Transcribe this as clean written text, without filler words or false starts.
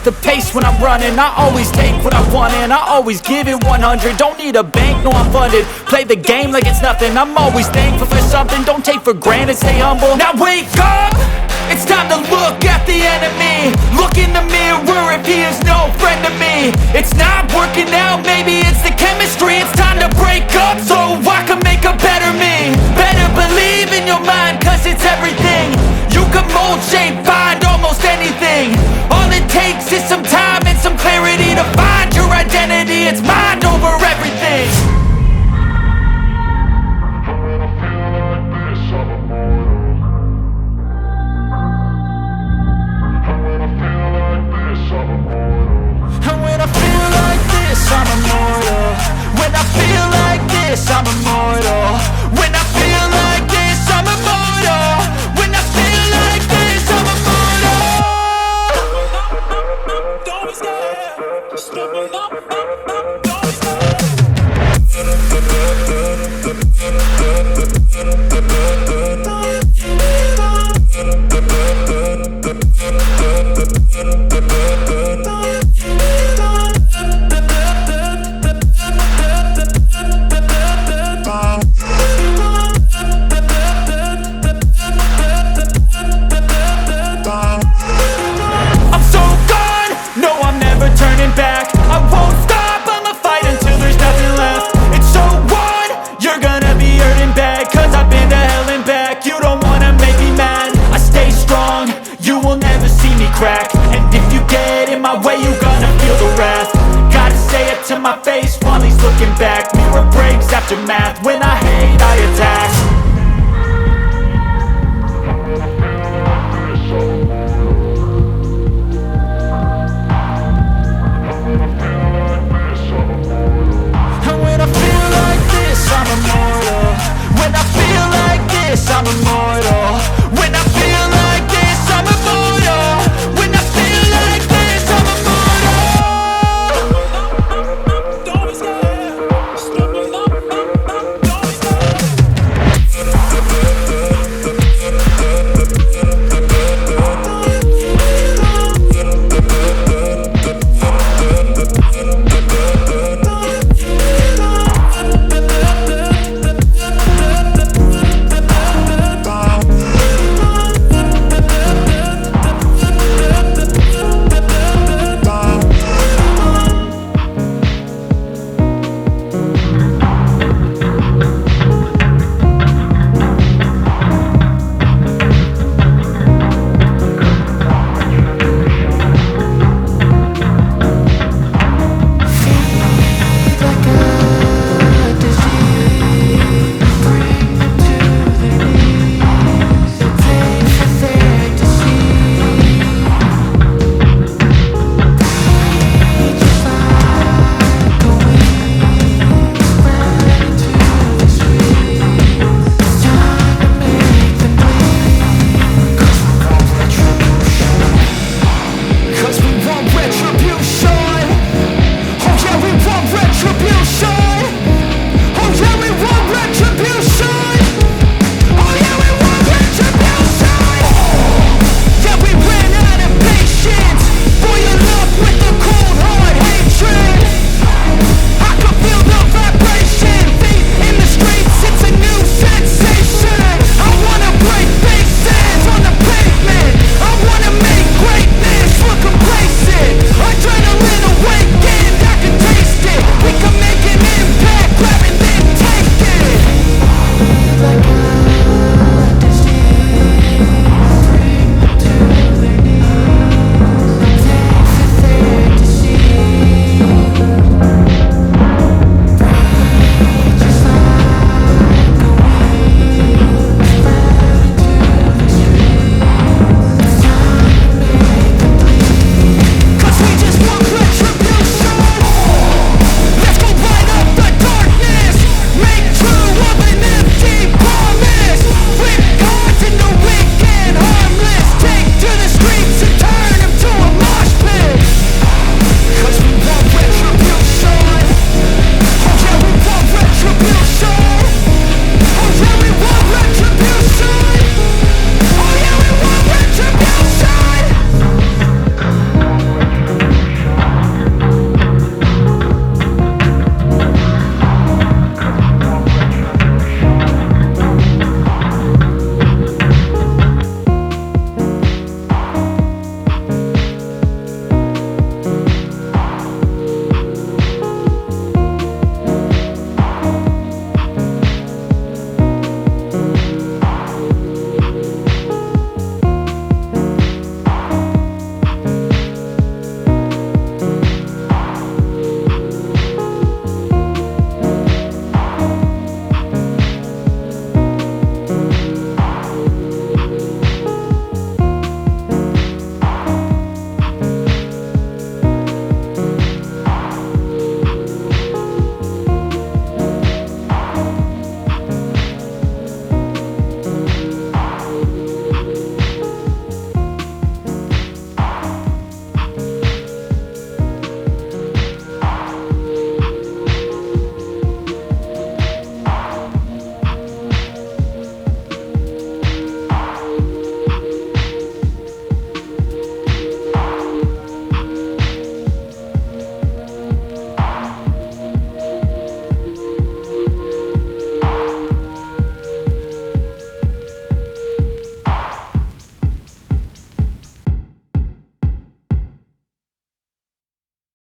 the pace when I'm running. I always take what I want and I always give it 100. Don't need a bank, no I'm funded. Play the game like it's nothing. I'm always thankful for something. Don't take for granted, stay humble. Now wake up! It's time to look at the enemy. Look in the mirror if he is no friend to me. It's not working out, maybe it's the chemistry. It's time to break up so I can make a better me. Better believe in your mind, cause it's everything. You can mold, shape, find almost anything. All it takes is some time and some clarity to find your identity. It's mind over everything. And when I feel like this, I'm immortal. When I feel like this, I'm immortal. When I feel like this, I'm immortal. When I feel like this, I'm immortal. Don't be scared. Just step it up.